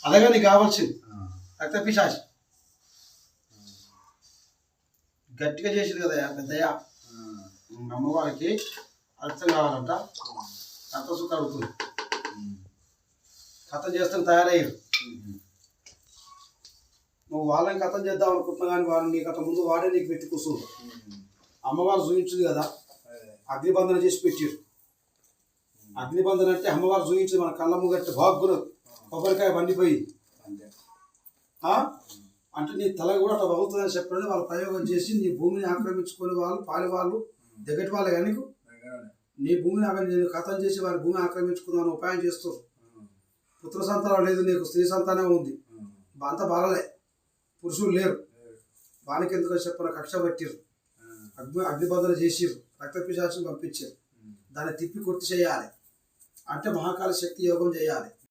అలాగే నీకు కావాల్సింది రక్త పిశాచి గట్టిగా చేసింది కదా పెద్దయ్య. అమ్మవారికి రక్తం కావాలంట, రక్త సుఖ అడుగుతుంది. కథం చేస్తాను తయారయ్యారు. నువ్వు వాళ్ళని కథం చేద్దాం అనుకుంటున్నా కానీ వాళ్ళు నీకు అంత ముందు వాడే నీకు పెట్టి కూర్చుంది. అమ్మవారు చూపించింది కదా, అగ్నిబంధన చేసి పెట్టారు. అగ్నిబంధన అంటే అమ్మవారు చూపించింది మన కళ్ళ ముగట్టి బాగున కొబ్బరికాయ పండిపోయి అంటే నీ తల కూడా అట్లా అవుతుందని చెప్పండి. వాళ్ళు ప్రయోగం చేసి నీ భూమిని ఆక్రమించుకునే వాళ్ళు పాలి వాళ్ళు దగ్గర వాళ్ళు కానీ నీ భూమిని కథం చేసి వారి భూమిని ఆక్రమించుకుందామని ఉపాయం చేస్తారు. పుత్ర సంతానం లేదు, నీకు స్త్రీ సంతానం ఉంది, అంత బాలలే, పురుషులు లేరు. వానికి ఎందుకని చెప్పిన కక్ష పట్టిరు, అగ్నిబంధన చేసిరు, రక్త పిశాచిని పంపించారు. దాన్ని తిప్పి కొట్టి చేయాలి అంటే మహాకాళ శక్తి యోగం చేయాలి.